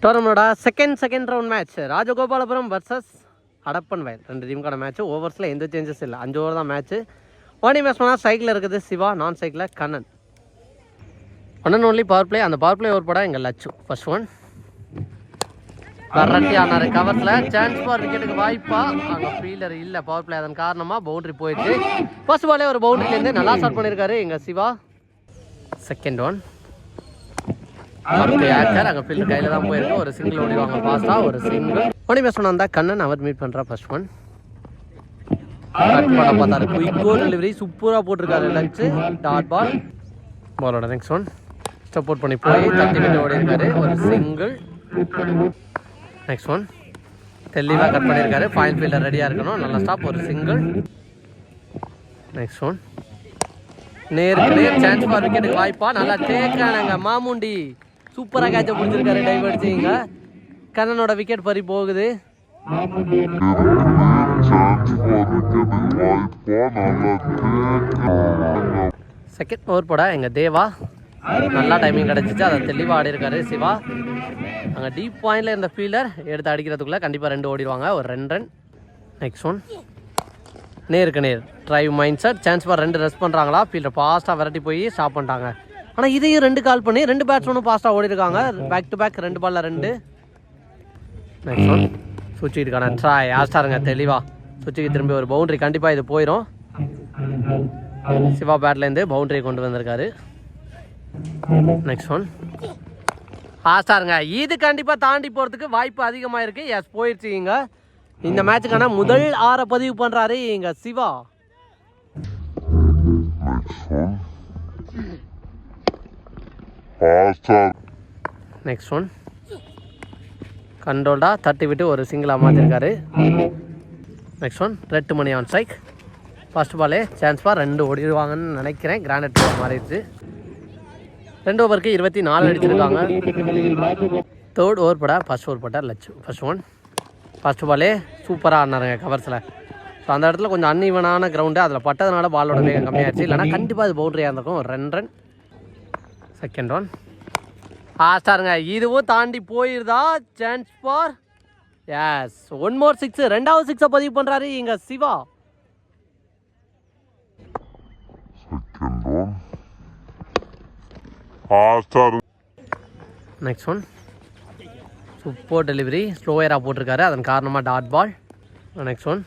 டோர்னமெண்டோட second round match Rajagopalapuram versus Adappan Vayal. 2 டீமுக்கான match. ஓவர்ஸில் எந்த changes இல்லை, 5 over தான் மேட்ச். ஒன் பேட்ஸ்மேனாக சைக்கிளில் இருக்குது சிவா, நான் சைக்கிளில் Kannan. One and only power play. அந்த பவர் பிளே ஓவர் படம் எங்கள் லட்சு. ஃபர்ஸ்ட் ஒன் கரட்டி ஆனார் கவர்ஸில். சான்ஸ் ஃபார் விக்கெட்டுக்கு வாய்ப்பா, அங்கே ஃபீல்டர் இல்லை பவர் பிளே. அதன் காரணமாக பவுண்டரி போயிடுச்சு. ஃபர்ஸ்ட் பாலே ஒரு பவுண்டரிலேருந்து நல்லா ஸ்டார்ட் பண்ணியிருக்காரு எங்கள் சிவா. செகண்ட் ஒன் அங்கே ஃபீல்டர் கையில் தான் போயிருக்கு. ஒரு சிங்கிள் ஓடிடுவாங்க ஃபாஸ்ட்டாக, ஒரு சிங்கிள். ஒன் பேட்ஸ்மேன் வந்தால் கண்ணன், அவர் மீட் பண்ணுறா. ஃபர்ஸ்ட் ஒன் கட் பண்ண பார்த்தாரு, குயிக்கோ டெலிவரி சூப்பராக போட்டிருக்காரு. லட்சு டாட் பால். பாலோட நெக்ஸ்ட் ஒன் ஸ்டெப் அவுட் பண்ணி போய் தட்டி விட்டு ஓடி இருக்காரு, ஒரு சிங்கிள். நெக்ஸ்ட் ஒன் தெளிவாக கட் பண்ணியிருக்காரு. ஃபைன் ஃபீல்டர் ரெடியாக இருக்கணும், நல்லா ஸ்டாப், ஒரு சிங்கிள். நெக்ஸ்ட் ஒன் நேருக்கு சான்ஸ் ஃபார் விக்கெட்டுக்கு வாய்ப்பா, நல்லா தேக்கானாங்க மாமுண்டி. சூப்பராக கேட்ச பிடிச்சிருக்காரு, டைவ் அடிச்சிங்க. கண்ணனோட விக்கெட் பறி போகுது. செகண்ட் ஓவர் போட எங்கள் தேவா நல்லா டைமிங் கிடச்சிச்சு, அதை தெளிவாக ஆடி இருக்காரு சிவா. அங்கே டீப் பாயிண்டில் இருந்த ஃபீல்டர் எடுத்து அடிக்கிறதுக்குள்ளே கண்டிப்பாக 2 ஓடிடுவாங்க, ஒரு 2 ரன். நெக்ஸ்ட் ஒன் நேருக்கு நேர் drive mind set. Chance for 2 rest பண்ணுறாங்களா, ஃபீல்டர் ஃபாஸ்ட்டாக விரட்டி போய் ஸ்டாப் பண்ணிட்டாங்க. ஆனால் இதையும் 2 கால் பண்ணி 2 பேட்ஸ்மேனும் ஃபாஸ்ட்டாக ஓடி இருக்காங்க. பேக் டு பேக் 2 பாலில் 2. நெக்ஸ்ட் ஒன் சுவிட்சுக்கான ட்ரை ஆஸ்டாருங்க தெளிவா. சுவிட்சுக்கு திரும்பி ஒரு பவுண்டரி, கண்டிப்பாக இது போயிடும். சிவா பேட்லேருந்து பவுண்டரியை கொண்டு வந்திருக்காரு. நெக்ஸ்ட் ஒன் ஆஸ்டாருங்க, இது கண்டிப்பாக தாண்டி போகிறதுக்கு வாய்ப்பு அதிகமாக இருக்குது. எஸ் போயிடுச்சுங்க. இந்த மேட்சுக்கான முதல் 6 பதிவு பண்ணுறாரு இங்க சிவா. நெக்ஸ்ட் ஒன் கண்ட்ரோல்டா தட்டி விட்டு ஒரு சிங்கிளாக மாற்றிருக்காரு. நெக்ஸ்ட் ஒன் ரெட்டு மணி ஆன் ஸ்ட்ரைக். ஃபர்ஸ்ட் பாலே சான்ஸ் ஃபார் 2 ஓடிடுவாங்கன்னு நினைக்கிறேன். கிரானைட் மாறிடுச்சு. 2 ஓவருக்கு 24 அடிச்சிருக்காங்க. தேர்ட் ஓவர் போட ஃபர்ஸ்ட் ஓவர் போட்டார் லட்சு. ஃபர்ஸ்ட் ஒன் ஃபர்ஸ்ட் பாலே சூப்பராக ஆடினாருங்க கவர்ஸில். ஸோ அந்த இடத்துல கொஞ்சம் அன்இவனான கிரவுண்டு, அதில் பட்டதுனால பாலோட வேகம் கம்மியாகிடுச்சு. இல்லைனா கண்டிப்பாக அது பவுண்டரியாக இருந்திருக்கும், ஒரு 2 ரன். செகண்ட் ஒன் ஆஸ்டாருங்க, இதுவும் தாண்டி போயிருதா. சான்ஸ் ஃபார் எஸ் 1 மோர் 6. 2வது 6 பதிவு பண்ணுறாரு இங்கே Siva. Next one super delivery, ஸ்லோயராக போட்டிருக்காரு, அதன் காரணமாக டாட் பால். நெக்ஸ்ட் ஒன்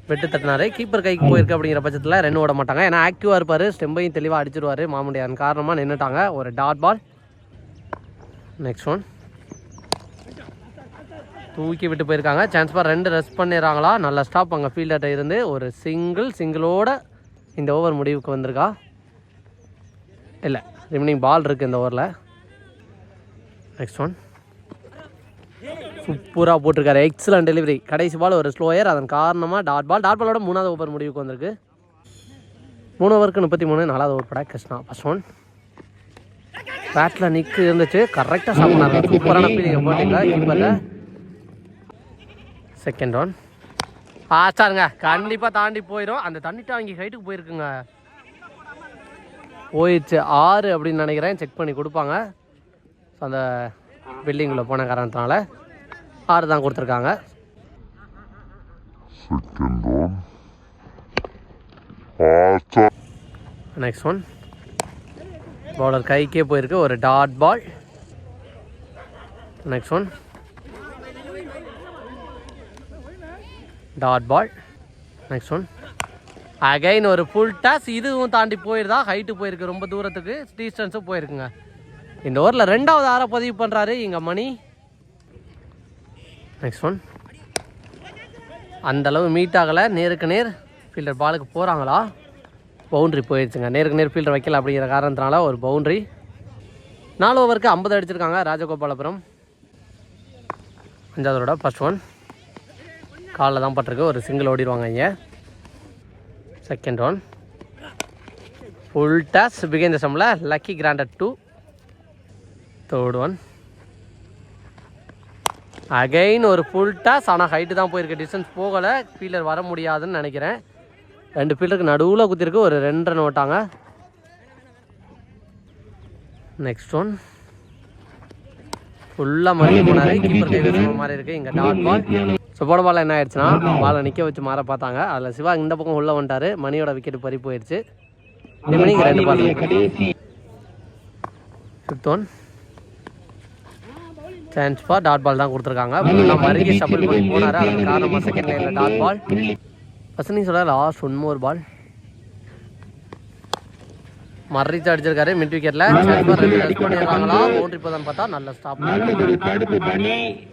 வெட்டு தட்டினாரு, கீப்பர் கைக்கு போயிருக்கு. அப்படிங்கிற பட்சத்தில் 2 ஓட மாட்டாங்க, ஏன்னா ஆக்டிவாக இருப்பார், ஸ்டெம்பையும் தெளிவாக அடிச்சிருவார் மாமுண்டி. அதன் காரணமாக நின்றுட்டாங்க, ஒரு டாட் பால். நெக்ஸ்ட் ஒன் தூக்கி விட்டு போயிருக்காங்க. சான்ஸ் ஃபார் 2 ரெஸ்ட் பண்ணிடுறாங்களா, நல்ல ஸ்டாப் அங்கே ஃபீல்டர்கிட்ட இருந்து. ஒரு சிங்கிளோட இந்த ஓவர் முடிவுக்கு வந்திருக்கா. இல்லை, ரிமைனிங் பால் இருக்குது இந்த ஓவரில். நெக்ஸ்ட் ஒன் சூப்பராக போட்டிருக்காரு, எக்ஸலன்ட் டெலிவரி. கடைசி பால் ஒரு ஸ்லோயர், அதன் காரணமாக டாட் பால். டாட் பாலோட 3வது ஓவர் முடிவுக்கு வந்திருக்கு. 3 ஓவருக்கு 33. 4வது ஓவர் பட கிருஷ்ணா. ஃபர்ஸ்ட் ஒன் பேட்டில் நிற்கு இருந்துச்சு, கரெக்டாக ஸ்டாப் பண்ணாங்க. சூப்பரான ஃபீலிங்கை போட்டிங்க கீப்பரில். செகண்ட் ஒன் ஆஸ்டாருங்க, கண்டிப்பாக தாண்டி போயிடும். அந்த தண்ணி டாங்கி ஹைட்டுக்கு போயிருக்குங்க, போயிடுச்சு 6 அப்படின்னு நினைக்கிறேன். செக் பண்ணி கொடுப்பாங்க. ஸோ அந்த பில்டிங்கில் போன காரணத்தினால 6 தான் கொடுத்துருக்காங்க. நெக்ஸ்ட் ஒன் பவுலர் கைக்கே போயிருக்கு, ஒரு dot ball. Next one dot ball. Next one again ஒரு ஃபுல் டாஸ், இதுவும் தாண்டி போயிருதா. ஹைட்டு போயிருக்கு, ரொம்ப தூரத்துக்கு டிஸ்டன்ஸும் போயிருக்குங்க. இந்த ஓவரில் 2வது 6 பதிவு பண்ணுறாரு இங்கே மணி. நெக்ஸ்ட் ஒன் அந்தளவு மீட் ஆகலை, நேருக்கு நேர் ஃபீல்டர் பாலுக்கு போகிறாங்களா, பவுண்ட்ரி போயிடுச்சுங்க. நேருக்கு நேர் ஃபீல்டர் வைக்கல அப்படிங்கிற காரணத்தினால ஒரு பவுண்ட்ரி. 4 ஓவருக்கு 50 அடிச்சிருக்காங்க ராஜகோபாலபுரம். 5வது ஃபர்ஸ்ட் ஒன் காலில் தான் பட்டிருக்கு, ஒரு சிங்கிள் ஓடிடுவாங்க இங்கே. செகண்ட் ஒன் ஃபுல் டாஸ் பிகைன் த ஸ்டம்பில், lucky granted 2. Third one again ஒரு ஃபுல் டாஸ், ஆனால் ஹைட்டு தான் போயிருக்கு, டிஸ்டன்ஸ் போகலை. ஃபீல்டர் வர முடியாதுன்னு நினைக்கிறேன். 2 ஃபீல்டருக்கு நடுவில் குத்திருக்கு, ஒரு 2 ரன் ஓட்டாங்க. நெக்ஸ்ட் ஒன் ஃபுல்லாக மறுபடியும் போனார். கீப்பர் கை வச்சுற மாதிரி இருக்குது. இங்கே டாட் பால். ஸோ போட பால் என்ன ஆயிடுச்சுன்னா பாலை நிற்க வச்சு மாற பார்த்தாங்க. அதில் சிவா இந்த பக்கம் உள்ளே வந்துட்டார். மணியோட விக்கெட் பறி போயிடுச்சு. மணிக்கு 2 ball. 5th one. Chance for dot ball தான் கொடுத்துருக்காங்க. ஃபுல்லாக மறுபடி ஷபிள் பண்ணி போனார். அதுக்கு காரணமாக செகண்ட் லைனில் டாட் பால். ஃபர்ஸ்ட் இன்னிங்ஸ் சொல்ல லாஸ்ட் 1 more பால். மர்ரிச்சு அடிச்சிருக்காரு மிட் விக்கெட்ல. பண்ணிடுறாங்களா பவுண்டரி இப்போதான் பார்த்தா நல்ல ஸ்டாப்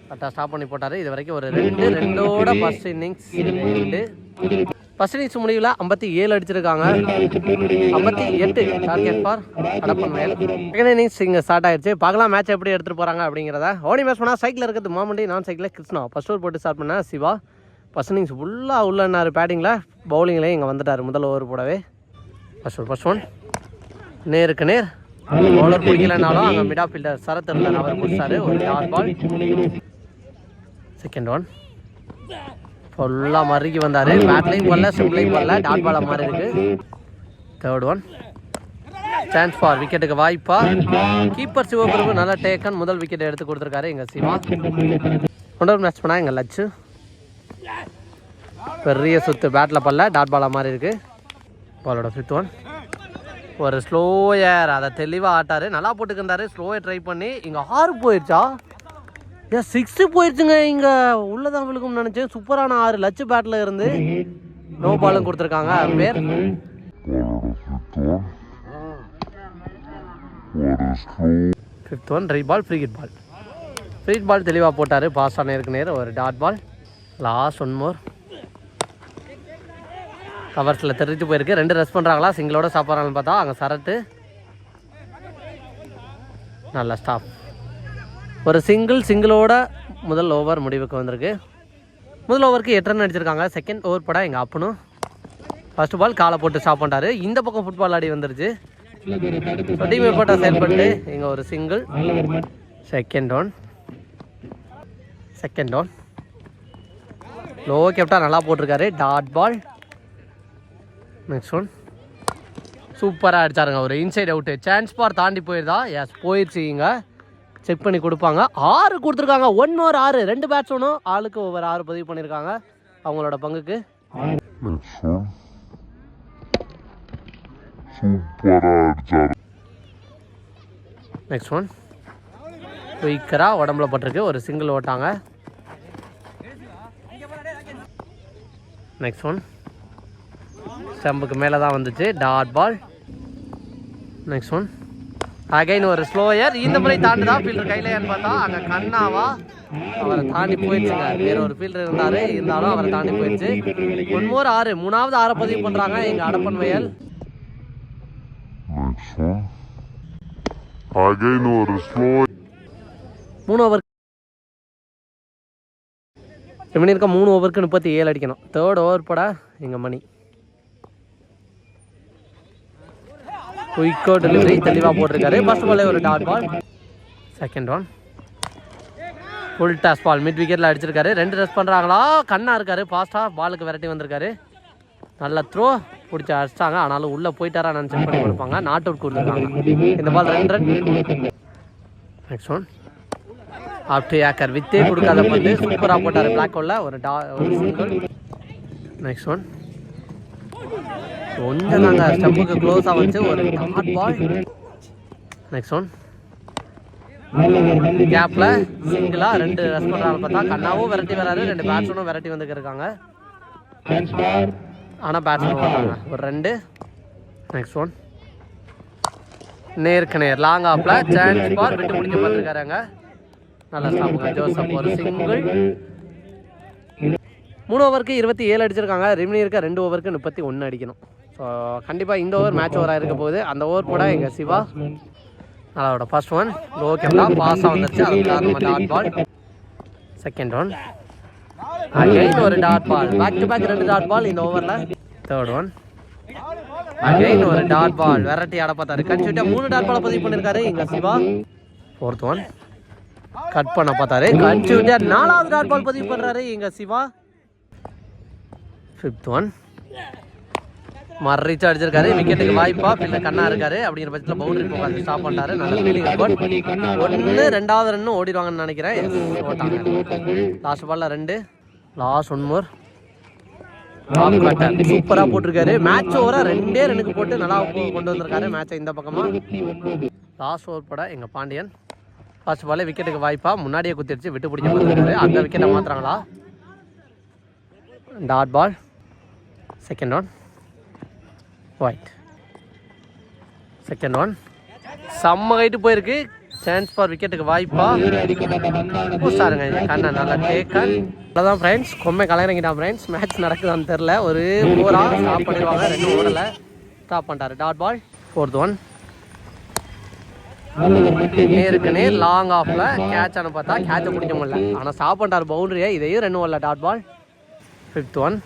கரெக்டாக ஸ்டாப் பண்ணி போட்டாரு. இது வரைக்கும் ஒரு 2 ஃபர்ஸ்ட் இன்னிங்ஸ் 2. ஃபர்ஸ்ட் இன்னிங்ஸ் முடிவில் 57 அடிச்சிருக்காங்க. 58 டார்கெட் ஃபார் கடப்பன்வேல். செகண்ட் இன்னிங்ஸ் இங்கே ஸ்டார்ட் ஆயிடுச்சு. பார்க்கலாம் மேட்ச் எப்படி எடுத்துகிட்டு போகிறாங்க அப்படிங்கிறத. ஓடி மேட்ச் பண்ணால் சைக்கிள் இருக்கிறது மாமண்டி, நான் சைக்கிளில் கிருஷ்ணா. ஃபர்ஸ்ட் ஓவர் போட்டு ஸ்டார்ட் பண்ண சிவா. ஃபர்ஸ்ட் இன்னிங்ஸ் ஃபுல்லாக உள்ளனார் பேட்டிங்கில். பவுலிங்லேயே இங்கே வந்துட்டார் முதல் ஓவர் போடவே. ஃபர்ஸ்ட் ஒன் நேருக்கு நேர். பவுலர் பிடிக்கலனாலும் அங்கே மிட் ஆஃப் ஃபீல்டர் சரத் இருந்தார், அவர் பிடிச்சாரு. ஒரு டாட் பால். செகண்ட் ஒன் ஃபுல்லாக மறுக்கி வந்தார். பேட்லையும் போடல ஸ்டிம்லையும் போடல, டாட் பாலாக மாறி இருக்கு. தேர்ட் ஒன் சான்ஸ் ஃபார் விக்கெட்டுக்கு வாய்ப்பா. கீப்பர் சிவபிரபு நல்லா டேக்கன் முதல் விக்கெட் எடுத்து கொடுத்துருக்காரு எங்கள் சிவா. கொண்டு மேட்ச் பண்ணால் எங்கள் லட்சு பெரிய சுத்து பேட்டில் பல்ல, டாட் பாலாக மாறி இருக்கு. பாலோட 5th ஒன் ஒரு ஸ்லோயர், அதை தெளிவாக ஆட்டார். நல்லா போட்டுக்கிருந்தாரு. ஸ்லோயர் ட்ரை பண்ணி இங்கே 6 போயிடுச்சா? 6 போயிடுச்சுங்க. இங்கே உள்ளதான் விழுக்கும்னு நினச்சேன். சூப்பரான 6 லட்சு பேட்டில் இருந்து நோ பாலும் கொடுத்துருக்காங்க. பேர் 5th ஒன் ட்ரை ball free hit ball. Free hit ball தெளிவாக போட்டார். பாஸ் ஆன நேர் ஒரு டாட் பால். Last 1 more. கவர்ஸில் தெரிஞ்சு போயிருக்கு. 2 ரஸ் பண்ணுறாங்களா சிங்கிளோட சாப்பிட்றாங்கன்னு பார்த்தா அங்கே சரட்டு நல்ல ஸ்டாப். ஒரு சிங்கிளோட முதல் ஓவர் முடிவுக்கு வந்திருக்கு. முதல் ஓவருக்கு 8 ரன் அடிச்சிருக்காங்க. செகண்ட் ஓவர் பட எங்கள் அப்பனும் ஃபர்ஸ்ட் பால் காலை போட்டு ஸ்டாப் பண்ணிட்டாரு. இந்த பக்கம் ஃபுட்பால் ஆடி வந்துருச்சு. டீம் போட்டால் செயல்பட்டு இங்கே ஒரு சிங்கிள். செகண்ட் ஒன் லோ கேப்டா நல்லா போட்டிருக்காரு. Dot ball. நெக்ஸ்ட் ஒன் சூப்பராக அடிச்சாருங்க. ஒரு இன்சைட் அவுட்டு. சான்ஸ் பார் தாண்டி போயிருதா? எஸ் போயிடுச்சு. இங்கே செக் பண்ணி கொடுப்பாங்க. 6 கொடுத்துருக்காங்க. 1 more 6. 2 பேட்ஸ்மேனும் ஆளுக்கு ஒவ்வொரு 6 பதிவு பண்ணியிருக்காங்க அவங்களோட பங்குக்கு. நெக்ஸ்ட் ஒன் குயிக்கராக உடம்புல பட்டிருக்கு. ஒரு சிங்கிள் ஓட்டாங்க. நெக்ஸ்ட் ஒன் ஸ்டம்புக்கு மேலே தான் வந்துச்சு. Dot ball. Next one again ஒரு ஸ்லோயர். இந்த முறை தாண்டுதா ஃபீல்டர் கையிலேன்னு பார்த்தா அங்கே கண்ணாவா அவரை தாண்டி போயிடுச்சுங்க. வேற ஒரு ஃபீல்டர் இருந்தாலும் அவரை தாண்டி போயிடுச்சு. 1 more 6. 3வது 6 பதிவு பண்ணுறாங்க எங்கள் அடப்பன் வயல். 3 ஓவர் இருக்க. 3 ஓவருக்கு 37 அடிக்கணும். தேர்ட் ஓவர் பட எங்கள் மணி. குயிக்கோ டெலிவரி தெளிவாக போட்டிருக்காரு. ஃபர்ஸ்ட் பாலே ஒரு dot ball. Second one full toss ball mid விக்கெட்டில் அடிச்சிருக்காரு. 2 ரஸ் பண்ணுறாங்களா? கண்ணா இருக்காரு. ஃபாஸ்ட்டாக பாலுக்கு விரட்டி வந்திருக்காரு. நல்ல த்ரோ பிடிச்சி அடிச்சிட்டாங்க. ஆனாலும் உள்ளே போயிட்டாரா நான் செக் பண்ணி கொடுப்பாங்க. நாட் அவுட் கொடுத்துருக்காங்க. இந்த ball 2 run. Next one after ஏக்கர் வித்தே கொடுக்காத பந்து சூப்பராக போட்டார். பிளாக் ஹோலில் ஒரு சிங்கிள். நெக்ஸ்ட் ஒன் கொஞ்சம் தாங்க ஸ்டம்புக்கு க்ளோஸாக வச்சு ஒரு டாட் பால். நெக்ஸ்ட் ஒன் கேப்பில் சிங்கிளாக 2 ரஸ் பண்ணுறாங்க பார்த்தா கண்ணாவும் விரட்டி வராரு. 2 பேட்ஸ்மேனும் விரட்டி வந்துருக்காங்க. ஆனால் பேட்ஸ்மேன் வராங்க ஒரு 2. நெக்ஸ்ட் ஒன் நேருக்கு நேர் லாங் ஆப்பில் சான்ஸ் பால் விட்டு முடிக்க பார்த்துருக்காருங்க. நல்லா ஸ்டாப்புங்க. ஜோசப் ஒரு சிங்கிள். 3 ஓவருக்கு 27 அடிச்சிருக்காங்க. ரிமினி இருக்க 2 ஓவருக்கு 31 அடிக்கணும். ஸோ கண்டிப்பாக இந்த ஓவர் மேட்ச் ஓவராக இருக்க போகுது. அந்த ஓவர் போட எங்கள் சிவா அதோட ஃபர்ஸ்ட் ஒன் லோ கேப்டா பாஸாக வந்துருச்சு. அதுக்கு காரணமாக dot ball. Second one again ஒரு dot ball. Back to back 2 dot ball இந்த ஓவரில். தேர்ட் ஒன் அகைன் ஒரு டாட் பால். வெரைட்டி ஆட பார்த்தாரு. கன்ஃபியூட்டாக 3 டாட் பாலை பதிவு பண்ணியிருக்காரு எங்கள் சிவா. ஃபோர்த் ஒன் கட் பண்ண பார்த்தாரு. கன்ஃபியூட்டாக 4வது டாட் பால் பதிவு பண்ணுறாரு எங்கள் சிவா. 5th ஒன் மறைச்சு அடிச்சிருக்காரு. விக்கெட்டுக்கு வாய்ப்பா இல்லை கண்ணா இருக்காரு அப்படிங்கிற பட்சத்தில் பவுண்டரி போகாது ஸ்டாப் பண்ணிட்டாரு. நல்ல ஃபீலிங் ரிப்போர்ட். 1 2வது ரன்னு ஓடிடுவாங்கன்னு நினைக்கிறேன். ஓட்டாங்க. லாஸ்ட் பால்ல 2. லாஸ்ட் 1 மோர். சூப்பராக போட்டிருக்காரு. மேட்ச் ஓவரா 2 ரன்னுக்கு போட்டு நல்லா கொண்டு வந்திருக்காரு மேட்சை இந்த பக்கமா. லாஸ்ட் ஓவர் பட எங்கள் பாண்டியன் ஃபர்ஸ்ட் பாலே விக்கெட்டுக்கு வாய்ப்பா முன்னாடியே குத்திடுச்சு விட்டு பிடிக்க பார்த்துருக்காரு. அந்த விக்கெட்டை மாற்றுறாங்களா? Dot ball. Second one wide. Second one செம்ம ஹைட்டு போயிருக்கு. சான்ஸ் ஃபார் விக்கெட்டுக்கு வாய்ப்பா பூஸ்டாருங்க கண்ணா நல்லா டேக்கன். அவ்வளோதான் ஃப்ரெண்ட்ஸ். கொம்மை கலையிறங்கிட்டான் ஃப்ரெண்ட்ஸ். மேட்ச் நடக்குதான்னு தெரில. ஒரு 4 ஸ்டாப் பண்ணிடுவாங்க. 2 ஓடலை ஸ்டாப் பண்ணிட்டாரு. Dot ball. 4th one. நேருக்கு நேர் லாங் ஆஃப்ல கேட்ச் ஆன பார்த்தா கேட்சை பிடிக்க முடியல. ஆனால் ஸ்டாப் பண்ணிட்டார் பவுண்டரியை. இதையும் 2 ஓடல. Dot ball. 5th one.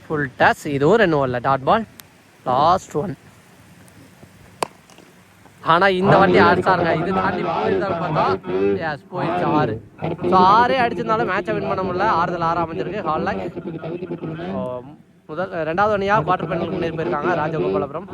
Full touch. இதுவும் 2 ஓடல. Dot ball. Last one. ஆனால் இந்த வாட்டி அடிச்சாருங்க. இது தாண்டி போயிருந்தாலும் பார்த்தா எஸ் போயிடுச்சு 6. ஸோ 6 அடிச்சிருந்தாலும் மேட்சை வின் பண்ண முடியல. 6 அமைஞ்சிருக்கு. ஹாலில் 2வது அணியாக குவார்டர் ஃபைனலுக்கு முன்னேறி போயிருக்காங்க ராஜகோபாலபுரம்.